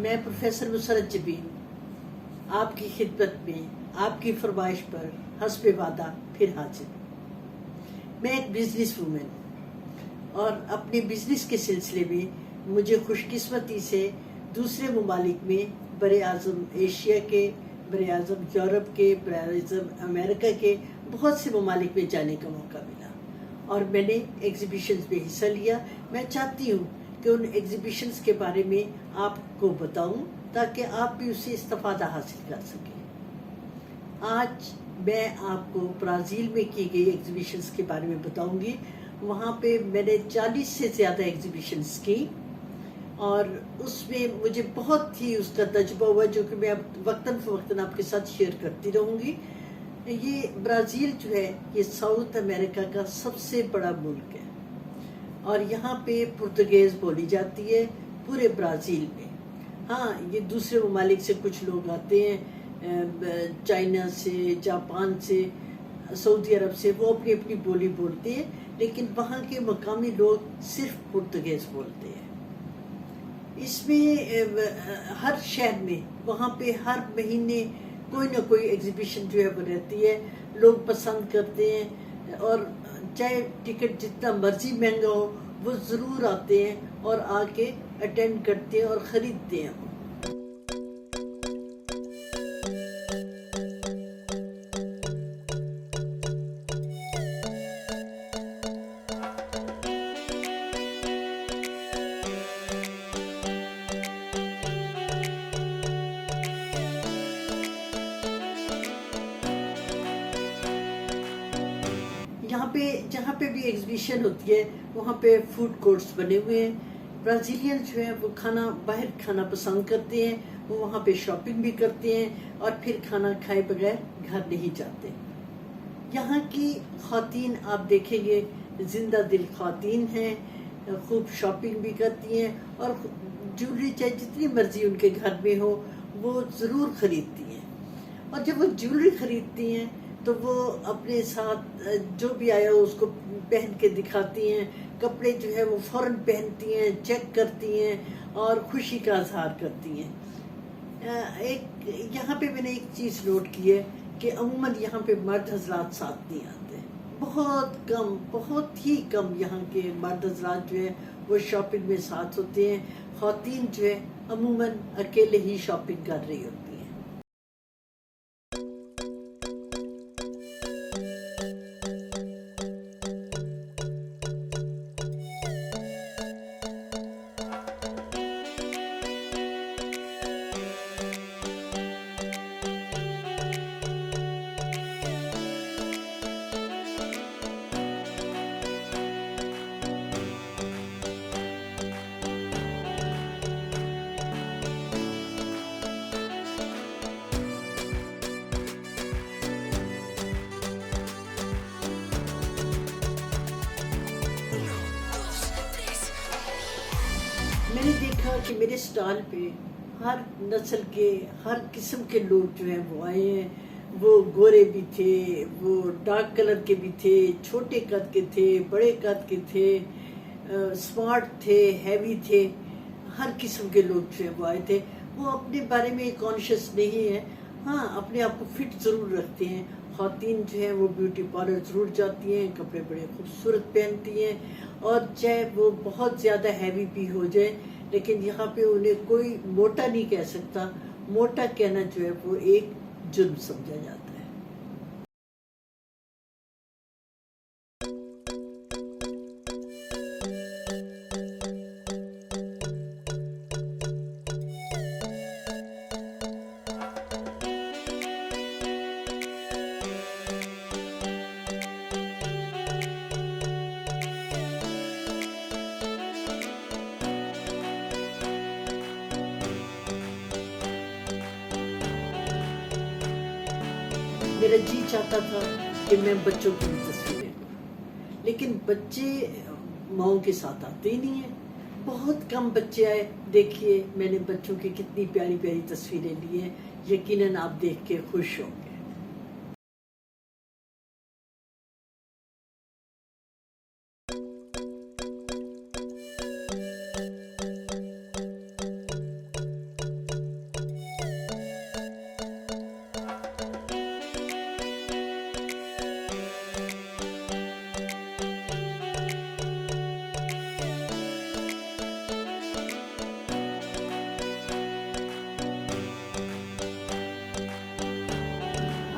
मैं प्रोफेसर मुसरत जबीन आपकी खिदमत में आपकी फरमाइश पर हस्ब वादा फिर हाजिर। मैं एक बिजनेस वूमेन और अपने बिजनेस के सिलसिले में मुझे खुशकिस्मती से दूसरे ममालिक में बरे आज़म एशिया के, बरे आज़म यूरोप के, बरे आज़म अमेरिका के बहुत से ममालिक में जाने का मौका मिला और मैंने एग्जीबिशंस में हिस्सा लिया। मैं चाहती हूँ कि उन एग्जीबिशंस के बारे में आपको बताऊं ताकि आप भी उससे इस्तेफादा हासिल कर सकें। आज मैं आपको ब्राज़ील में की गई एग्जीबिशंस के बारे में बताऊंगी। वहाँ पे मैंने 40 से ज़्यादा एग्जीबिशंस की और उसमें मुझे बहुत ही उसका तजुर्बा हुआ जो कि मैं अब वक्तन फ़वक्तन आपके साथ शेयर करती रहूँगी। ये ब्राज़ील जो है ये साउथ अमेरिका का सबसे बड़ा मुल्क है और यहाँ पे पुर्तगीज़ बोली जाती है पूरे ब्राज़ील में। हाँ, ये दूसरे ममालिक से कुछ लोग आते हैं, चाइना से, जापान से, सऊदी अरब से, वो अपनी अपनी बोली बोलते हैं, लेकिन वहाँ के मकामी लोग सिर्फ पुर्तगीज़ बोलते हैं। इसमें हर शहर में वहाँ पे हर महीने कोई ना कोई एग्जीबिशन जो है वो रहती है, लोग पसंद करते हैं और चाहे टिकट जितना मर्जी महंगा हो वो ज़रूर आते हैं और आके अटेंड करते हैं और ख़रीदते हैं। यहाँ पे जहाँ पे भी एग्जीबिशन होती है वहाँ पे फूड कोर्ट्स बने हुए हैं। ब्राज़ीलियन जो है वो बाहर खाना पसंद करते हैं, वो वहाँ पे शॉपिंग भी करते हैं और फिर खाना खाए बगैर घर नहीं जाते। यहाँ की ख़वातीन आप देखेंगे जिंदा दिल ख़वातीन हैं, खूब शॉपिंग भी करती हैं और ज्वेलरी चाहे जितनी मर्जी उनके घर में हो वो ज़रूर ख़रीदती हैं। और जब वो ज्वेलरी ख़रीदती हैं तो वो अपने साथ जो भी आया हो उसको पहन के दिखाती हैं। कपड़े जो है वो फ़ौरन पहनती हैं, चेक करती हैं और खुशी का इजहार करती हैं। एक यहाँ पे मैंने एक चीज़ नोट की है कि अमूमन यहाँ पे मर्द हजरात साथ नहीं आते, बहुत ही कम यहाँ के मर्द हजरात जो है वो शॉपिंग में साथ होते हैं। ख़वातीन जो है अमूमन अकेले ही शॉपिंग कर रही होती हैं। मैंने देखा कि मेरे स्टॉल पे हर नस्ल के, हर किस्म के लोग जो हैं वो आए हैं। वो गोरे भी थे, वो डार्क कलर के भी थे, छोटे कद के थे, बड़े कद के थे, स्मार्ट थे, हैवी थे, हर किस्म के लोग जो हैं वो आए थे। वो अपने बारे में कॉन्शियस नहीं है, हाँ अपने आप को फिट ज़रूर रखते हैं। ख़वातीन जो हैं वो ब्यूटी पार्लर ज़रूर जाती हैं, कपड़े बड़े खूबसूरत पहनती हैं और चाहे वो बहुत ज़्यादा हैवी भी हो जाए लेकिन यहाँ पे उन्हें कोई मोटा नहीं कह सकता। मोटा कहना जो है वो एक जुर्म समझा जाता है। मेरा जी चाहता था कि मैं बच्चों की भी तस्वीरें लूं, लेकिन बच्चे माओं के साथ आते ही नहीं है। बहुत कम बच्चे आए। देखिए मैंने बच्चों की कितनी प्यारी प्यारी तस्वीरें ली हैं, यकीनन आप देख के खुश होंगे।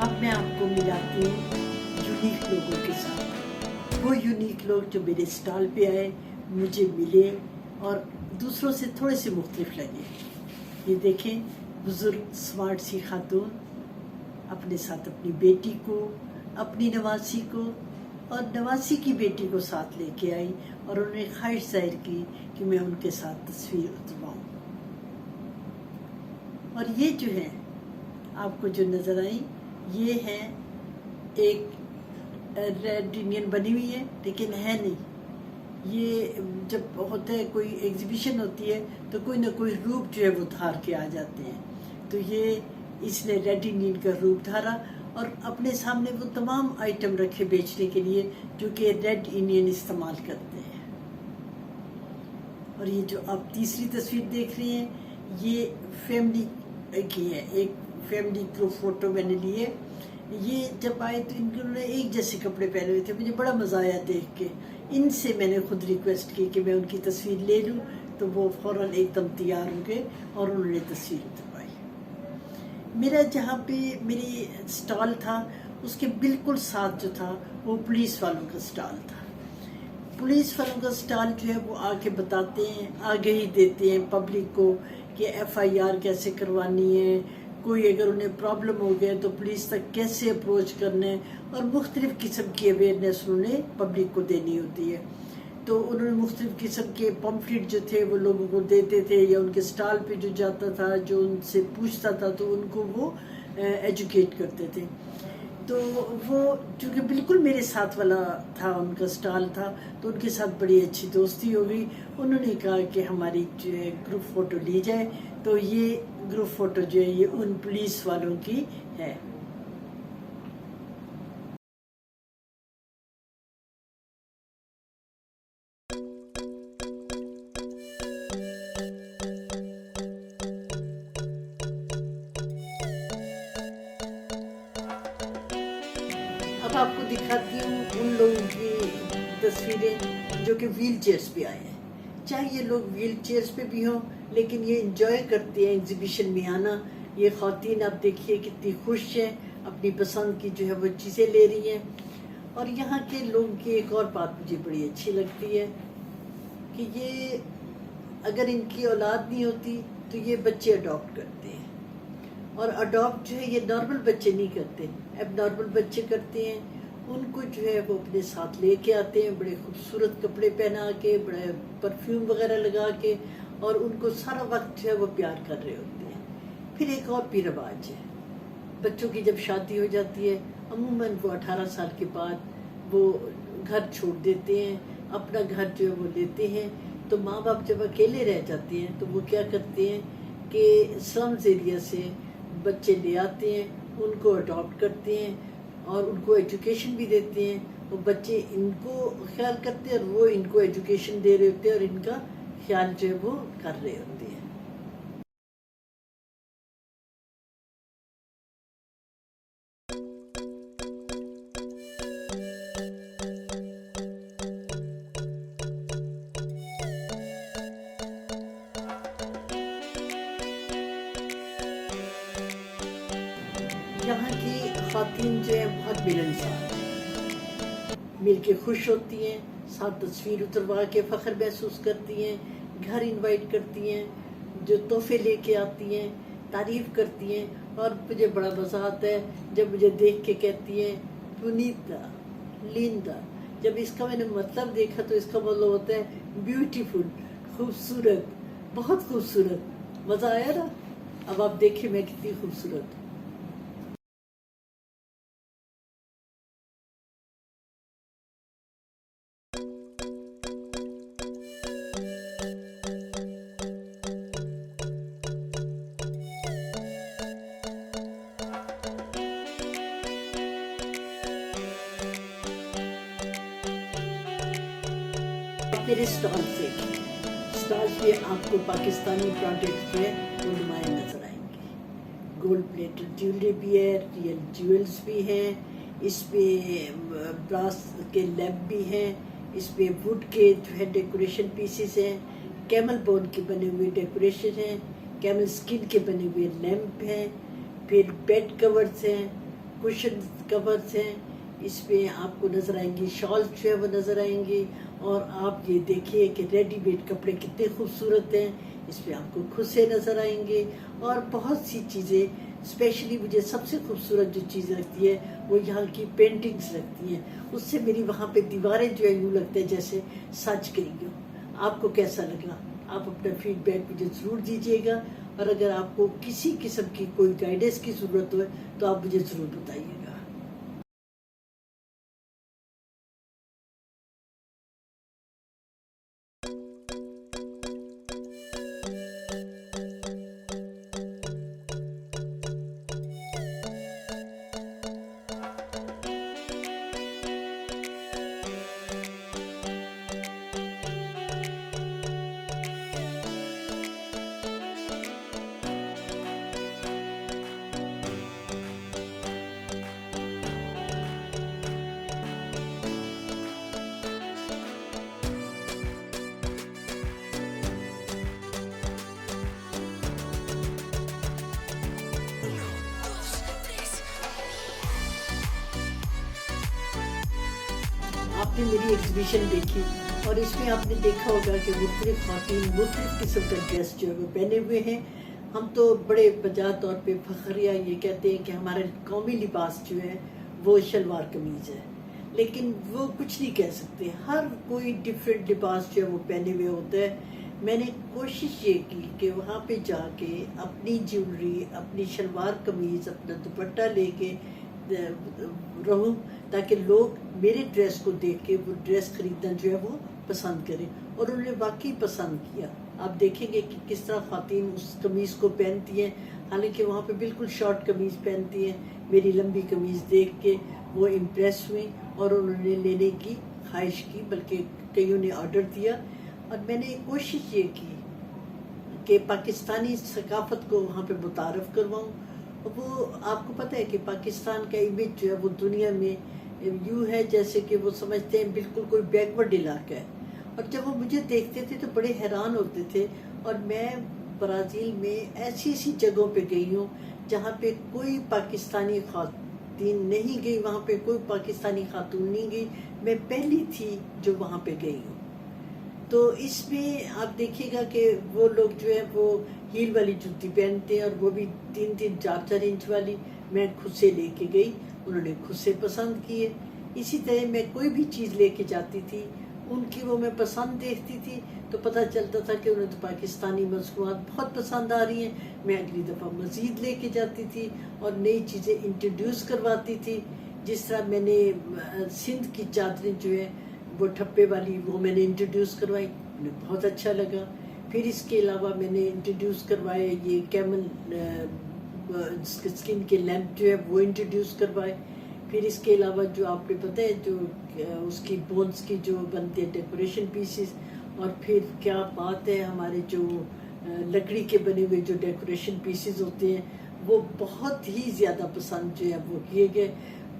अब मैं आपको मिलाती हूँ यूनिक लोगों के साथ। वो यूनिक लोग जो मेरे स्टॉल पे आए, मुझे मिले और दूसरों से थोड़े से मुख्तलिफ लगे। ये देखें, बुजुर्ग स्मार्ट सी खातून अपने साथ अपनी बेटी को, अपनी नवासी को और नवासी की बेटी को साथ लेके आई और उन्होंने ख्वाहिश जाहिर की कि मैं उनके साथ तस्वीर उतरवाऊँ। और ये जो है आपको जो नज़र आई, ये है एक रेड इंडियन बनी हुई है, लेकिन है नहीं। ये जब होता है कोई एग्जीबिशन होती है तो कोई ना कोई रूप जो है वो धार के आ जाते हैं। तो ये इसने रेड इंडियन का रूप धारा और अपने सामने वो तमाम आइटम रखे बेचने के लिए जो कि रेड इंडियन इस्तेमाल करते हैं। और ये जो आप तीसरी तस्वीर देख रही हैं, ये फैमिली की है, एक फैमिली ग्रुप फोटो मैंने ली है। ये जब आए तो इन्होंने एक जैसे कपड़े पहने हुए थे, मुझे बड़ा मजा आया देख के। इनसे मैंने खुद रिक्वेस्ट की कि मैं उनकी तस्वीर ले लूं, तो वो फौरन एकदम तैयार हो गए और उन्होंने तस्वीर उतरवाई। मेरा जहाँ पे मेरी स्टॉल था उसके बिल्कुल साथ जो था वो पुलिस वालों का स्टॉल था। पुलिस वालों का स्टॉल जो है वो आके बताते हैं, आगे ही देते हैं पब्लिक को कि FIR कैसे करवानी है, कोई अगर उन्हें प्रॉब्लम हो गया तो पुलिस तक कैसे अप्रोच करना है, और मुख्तलिफ किस्म की अवेयरनेस उन्होंने पब्लिक को देनी होती है। तो उन्होंने मुख्तलिफ किस्म के पम्फलेट जो थे वो लोगों को देते थे, या उनके स्टॉल पे जो जाता था जो उनसे पूछता था तो उनको वो एजुकेट करते थे। तो वो चूँकि बिल्कुल मेरे साथ वाला था, उनका स्टॉल था, तो उनके साथ बड़ी अच्छी दोस्ती हो गई। उन्होंने कहा कि हमारी जो है ग्रुप फ़ोटो ली जाए। तो ये ग्रुप फ़ोटो जो है ये उन पुलिस वालों की है। अब आपको दिखाती हूँ उन लोगों की तस्वीरें जो कि व्हील चेयर्स पे आए हैं। चाहे ये लोग व्हील चेयर्स पे भी हों, लेकिन ये इंजॉय करते हैं एग्जीबिशन में आना। ये ख़वातीन आप देखिए कितनी खुश हैं, अपनी पसंद की जो है वो चीज़ें ले रही हैं। और यहाँ के लोगों की एक और बात मुझे बड़ी अच्छी लगती है कि ये अगर इनकी औलाद नहीं होती तो ये बच्चे अडॉप्ट करते हैं। और अडॉप्ट जो है ये नॉर्मल बच्चे नहीं करते, अब नॉर्मल बच्चे करते हैं। उनको जो है वो अपने साथ लेके आते हैं, बड़े खूबसूरत कपड़े पहना के, बड़े परफ्यूम वगैरह लगा के, और उनको सारा वक्त जो है वो प्यार कर रहे होते हैं। फिर एक और भी रिवाज है, बच्चों की जब शादी हो जाती है अमूमन वो 18 साल के बाद वो घर छोड़ देते हैं, अपना घर जो है वो लेते हैं। तो माँ बाप जब अकेले रह जाते हैं तो वो क्या करते हैं कि स्लम्स एरिया से बच्चे ले आते हैं, उनको अडॉप्ट करते हैं और उनको एजुकेशन भी देते हैं। वो बच्चे इनको ख्याल करते हैं और वो इनको एजुकेशन दे रहे होते हैं और इनका ख्याल जो है वो कर रहे होते हैं। यहाँ की ख़वातीन जो है बहुत मिलनसार हैं, मिल के खुश होती हैं, साथ तस्वीर उतरवा के फ़ख्र महसूस करती हैं, घर इनवाइट करती हैं, जो तोहफे लेके आती हैं, तारीफ़ करती हैं। और मुझे बड़ा मज़ा आता है जब मुझे देख के कहती हैं पुनीता, लिंदा। जब इसका मैंने मतलब देखा तो इसका मतलब होता है ब्यूटीफुल, खूबसूरत, बहुत खूबसूरत। मज़ा आया ना? अब आप देखिए मैं कितनी खूबसूरत हूँ। मेरे स्टॉल से आपको पाकिस्तानी प्रोडक्ट्स जो है वो नुमाया नजर आएंगे। गोल्ड प्लेटेड ज्वेलरी भी है, रियल ज्वेल्स भी हैं, इसमें ब्रास के लैम्प भी हैं, इसमें वुड के जो है डेकोरेशन पीसेस हैं, कैमल बोन के बने हुए डेकोरेशन हैं, कैमल स्किन के बने हुए लैम्प हैं, फिर बेड कवर्स हैं, कुशन कवर्स हैं, इसमें आपको नज़र आएंगी शॉल जो है वो नज़र आएंगी। और आप ये देखिए कि रेडीमेड कपड़े कितने खूबसूरत हैं, इसमें आपको खुद से नज़र आएंगे। और बहुत सी चीज़ें, स्पेशली मुझे सबसे खूबसूरत जो चीज़ लगती है वो यहाँ की पेंटिंग्स लगती हैं। उससे मेरी वहाँ पे दीवारें जो है यूँ लगता है जैसे सज गई हो। आपको कैसा लगा? आप अपना फीडबैक मुझे ज़रूर दीजिएगा। और अगर आपको किसी किस्म की कोई गाइडेंस की ज़रूरत हो तो आप मुझे ज़रूर बताइएगा। आपने मेरी एग्जीबिशन देखी और इसमें आपने देखा होगा कि मुख्तलिफ ख़वातीन मुख्तलिफ किस्म का ड्रेस जो है वो पहने हुए हैं। हम तो बड़े बजा तौर पे फखरिया ये कहते हैं कि हमारा कौमी लिबास जो है वो शलवार कमीज़ है, लेकिन वो कुछ नहीं कह सकते। हर कोई डिफरेंट लिबास जो है वो पहने हुए होता है। मैंने कोशिश ये की कि वहाँ पे जाके अपनी ज्वेलरी, अपनी शलवार कमीज़, अपना दुपट्टा लेके रहूं ताकि लोग मेरे ड्रेस को देख के वो ड्रेस खरीदना जो है वो पसंद करें। और उन्होंने वाकई पसंद किया। आप देखेंगे कि किस तरह ख़वातीन उस कमीज़ को पहनती हैं, हालांकि वहाँ पे बिल्कुल शॉर्ट कमीज़ पहनती हैं। मेरी लंबी कमीज़ देख के वो इम्प्रेस हुई और उन्होंने लेने की ख्वाहिश की, बल्कि कईयों ने ऑर्डर दिया। और मैंने कोशिश ये की कि पाकिस्तानी सकाफत को वहाँ पे मुतारफ़ करवाऊँ। वो आपको पता है कि पाकिस्तान का इमेज जो है वो दुनिया में यूँ है जैसे कि वो समझते हैं बिल्कुल कोई बैकवर्ड इलाका है। और जब वो मुझे देखते थे तो बड़े हैरान होते थे। और मैं ब्राज़ील में ऐसी ऐसी जगहों पे गई हूँ जहाँ पे कोई पाकिस्तानी खातून नहीं गई, वहाँ पे कोई पाकिस्तानी खातून नहीं गई, मैं पहली थी जो वहाँ पे गई हूँ। तो इसमें आप देखिएगा कि वो लोग जो है वो हील वाली जूती पहनते हैं, और वो भी 3-3, 4-4 इंच वाली। मैं खुद से लेके गई, उन्होंने खुद से पसंद किए। इसी तरह मैं कोई भी चीज़ लेके जाती थी, उनकी वो मैं पसंद देखती थी तो पता चलता था कि उन्हें तो पाकिस्तानी मसनूआत बहुत पसंद आ रही हैं। मैं अगली दफ़ा मज़ीद लेके जाती थी और नई चीज़ें इंट्रोड्यूस करवाती थी। जिस तरह मैंने सिंध की चादरें जो है वो ठप्पे वाली, वो मैंने इंट्रोड्यूस करवाई, उन्हें बहुत अच्छा लगा। फिर इसके अलावा मैंने इंट्रोड्यूस करवाए ये कैमल स्किन के लैम्प जो है वो इंट्रोड्यूस करवाए। फिर इसके अलावा जो आपने पता है जो उसकी बोन्स की जो बनते हैं डेकोरेशन पीसेस। और फिर क्या बात है, हमारे जो लकड़ी के बने हुए जो डेकोरेशन पीसेस होते हैं वो बहुत ही ज़्यादा पसंद जो है वो किए गए।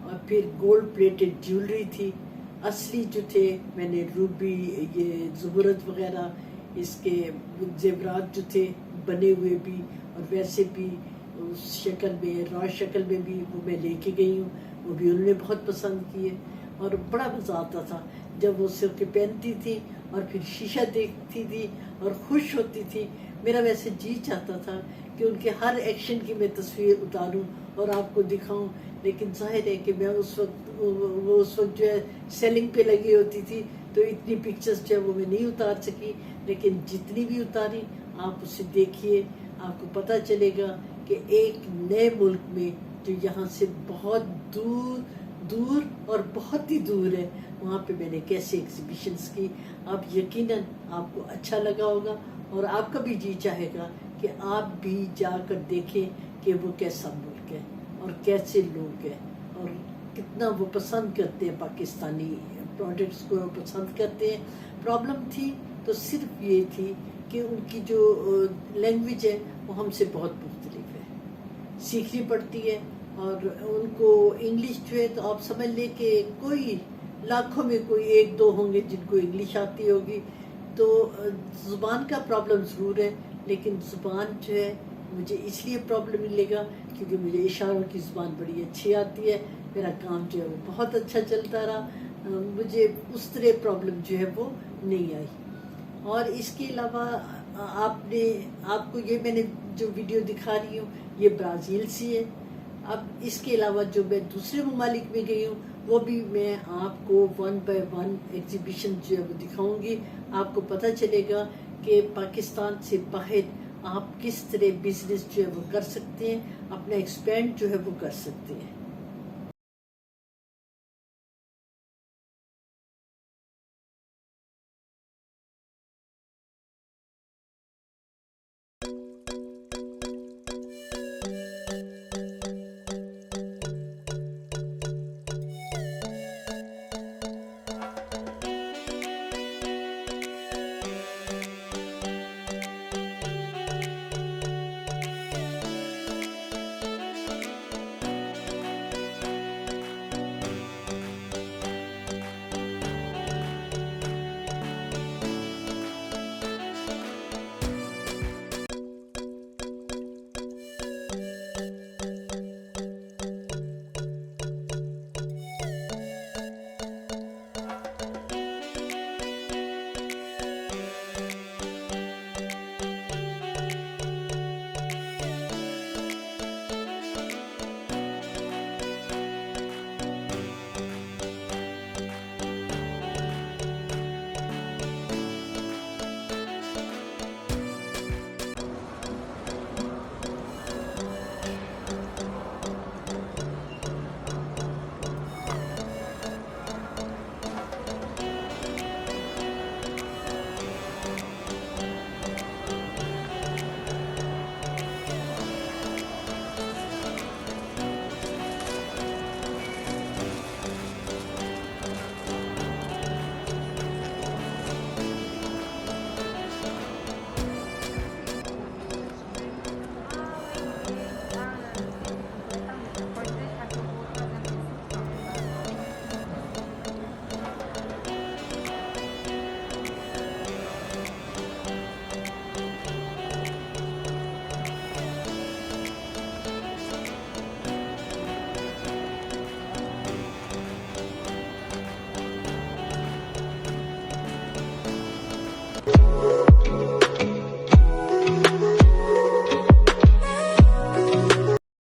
और फिर गोल्ड प्लेटेड ज्वेलरी थी, असली जो थे मैंने रूबी, ये ज़ुबरत वगैरह, इसके जेवरात जो थे बने हुए भी और वैसे भी उस शक्ल में, रॉ शक्ल में भी वो मैं लेके गई हूँ। वो भी उन्होंने बहुत पसंद किए और बड़ा मज़ा आता था जब वो सिर के पहनती थी और फिर शीशा देखती थी और खुश होती थी। मेरा वैसे जी चाहता था कि उनके हर एक्शन की मैं तस्वीर उतारूं और आपको दिखाऊं, लेकिन जाहिर है कि मैं उस वक्त जो है सेलिंग पे लगी होती थी तो इतनी पिक्चर्स जो है वो मैं नहीं उतार सकी। लेकिन जितनी भी उतारी आप उसे देखिए, आपको पता चलेगा कि एक नए मुल्क में जो यहाँ से बहुत दूर दूर और बहुत ही दूर है, वहाँ पे मैंने कैसे एग्जीबिशंस की। आप यकीनन आपको अच्छा लगा होगा और आपका भी जी चाहेगा कि आप भी जाकर देखें कि वो कैसा मुल्क है और कैसे लोग हैं और कितना वो पसंद करते हैं, पाकिस्तानी प्रोडक्ट्स को पसंद करते हैं। प्रॉब्लम थी तो सिर्फ ये थी कि उनकी जो लैंग्वेज है वो हमसे बहुत मुख्तलिफ है, सीखनी पड़ती है। और उनको इंग्लिश जो है तो आप समझ लें कि कोई लाखों में कोई 1-2 होंगे जिनको इंग्लिश आती होगी। तो ज़ुबान का प्रॉब्लम ज़रूर है, लेकिन ज़ुबान जो है मुझे इसलिए प्रॉब्लम मिलेगा क्योंकि मुझे इशारों की ज़ुबान बड़ी अच्छी आती है, मेरा काम जो है वो बहुत अच्छा चलता रहा, मुझे उस तरह प्रॉब्लम जो है वो नहीं आई। और इसके अलावा आपको ये मैंने जो वीडियो दिखा रही हूँ ये ब्राज़ील से है। अब इसके अलावा जो मैं दूसरे ममालिक में गई हूँ वो भी मैं आपको 1 by 1 एग्जीबिशन जो है वो दिखाऊंगी। आपको पता चलेगा कि पाकिस्तान से बाहर आप किस तरह बिजनेस जो है वो कर सकते हैं, अपना एक्सपेंड जो है वो कर सकते हैं।